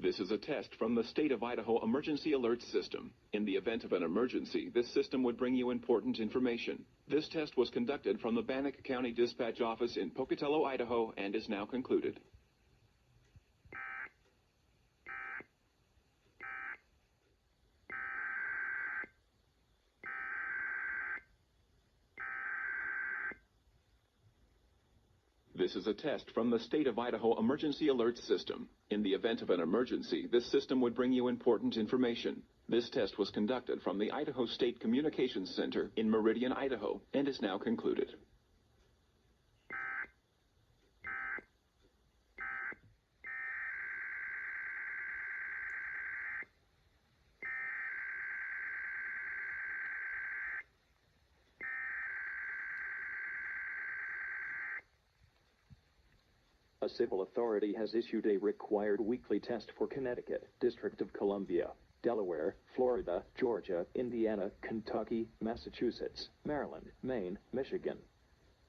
This is a test from the state of Idaho Emergency Alert System. In the event of an emergency, this system would bring you important information. This test was conducted from the Bannock County Dispatch Office in Pocatello, Idaho, and is now concluded. This is a test from the state of Idaho Emergency Alert System. In the event of an emergency, this system would bring you important information. This test was conducted from the Idaho State Communications Center in Meridian, Idaho, and is now concluded. A civil authority has issued a required weekly test for Connecticut, District of Columbia, Delaware, Florida, Georgia, Indiana, Kentucky, Massachusetts, Maryland, Maine, Michigan,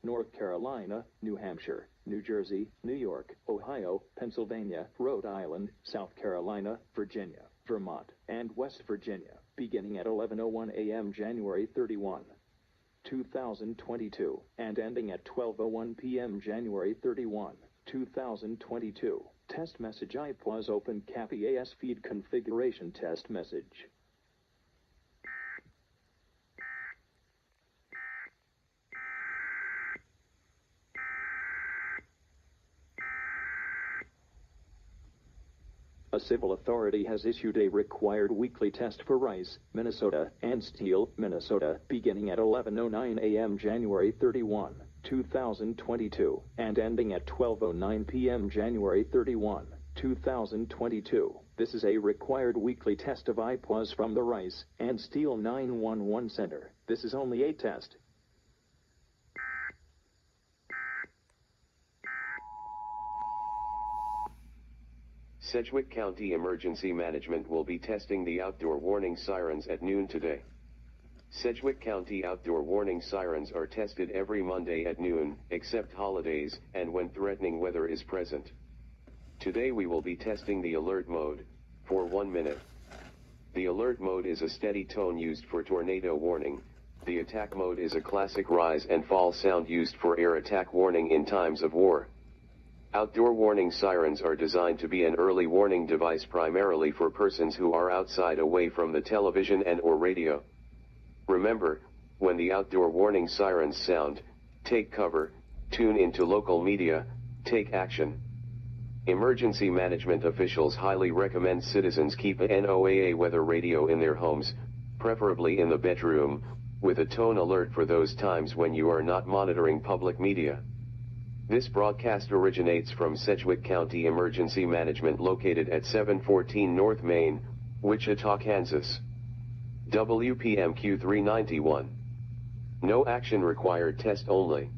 North Carolina, New Hampshire, New Jersey, New York, Ohio, Pennsylvania, Rhode Island, South Carolina, Virginia, Vermont, and West Virginia, beginning at 11:01 a.m. January 31, 2022, and ending at 12:01 p.m. January 31, 2022. Test message IPAWSCAP EAS feed configuration test message. A civil authority has issued a required weekly test for Rice, Minnesota, and Steele, Minnesota, beginning at 11:09 a.m. January 31, 2022, and ending at 12:09 p.m. January 31, 2022. This is a required weekly test of IPAWS from the Rice and Steele 911 Center. This is only a test. Sedgwick County Emergency Management will be testing the outdoor warning sirens at noon today. Sedgwick County outdoor warning sirens are tested every Monday at noon, except holidays, and when threatening weather is present. Today we will be testing the alert mode, for 1 minute. The alert mode is a steady tone used for tornado warning. The attack mode is a classic rise and fall sound used for air attack warning in times of war. Outdoor warning sirens are designed to be an early warning device primarily for persons who are outside away from the television and/or radio. Remember, when the outdoor warning sirens sound, take cover, tune into local media, take action. Emergency management officials highly recommend citizens keep a NOAA weather radio in their homes, preferably in the bedroom, with a tone alert for those times when you are not monitoring public media. This broadcast originates from Sedgwick County Emergency Management located at 714 North Main, Wichita, Kansas. WPMQ 391. No action required, test only.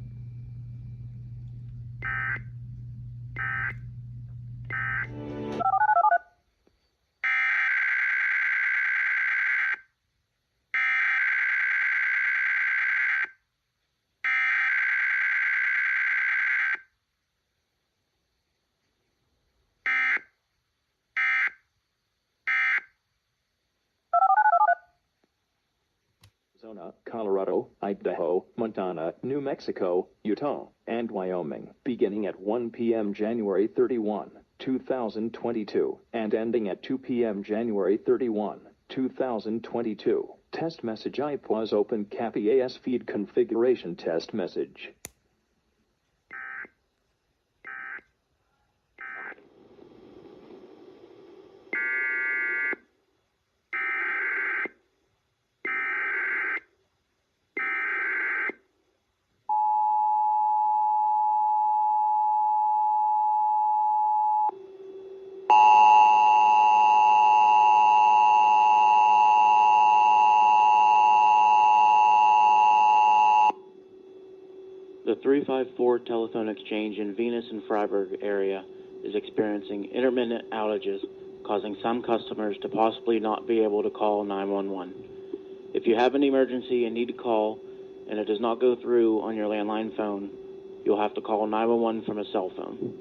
Arizona, Colorado, Idaho, Montana, New Mexico, Utah, and Wyoming, beginning at 1 p.m. January 31, 2022, and ending at 2 p.m. January 31, 2022. Test message IPAWSCAP EAS feed configuration test message. The 354 telephone exchange in Venus and Freiburg area is experiencing intermittent outages, causing some customers to possibly not be able to call 911. If you have an emergency and need to call, and it does not go through on your landline phone, you'll have to call 911 from a cell phone.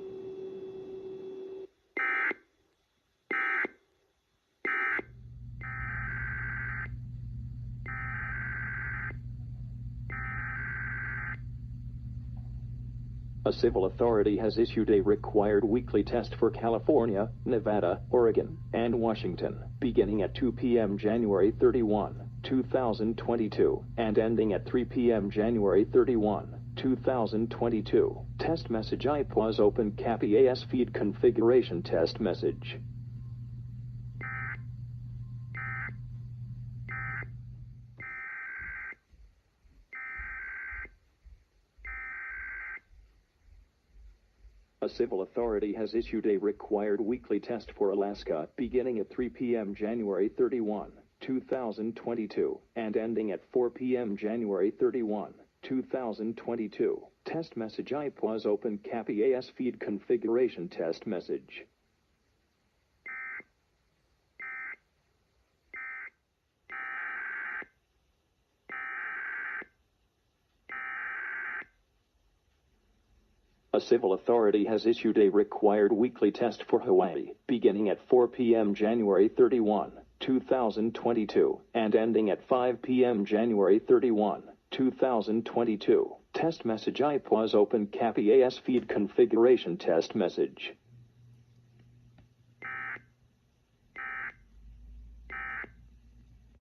A civil authority has issued a required weekly test for California, Nevada, Oregon, and Washington, beginning at 2 p.m. January 31, 2022, and ending at 3 p.m. January 31, 2022. Test message IPAWS Open CAP EAS feed configuration test message. A civil authority has issued a required weekly test for Alaska, beginning at 3 p.m. January 31, 2022, and ending at 4 p.m. January 31, 2022. Test message IPAWS Open CAP EAS feed configuration test message. A civil authority has issued a required weekly test for Hawaii, beginning at 4 p.m. January 31, 2022, and ending at 5 p.m. January 31, 2022. Test message IPAWS Open CAP EAS feed configuration test message.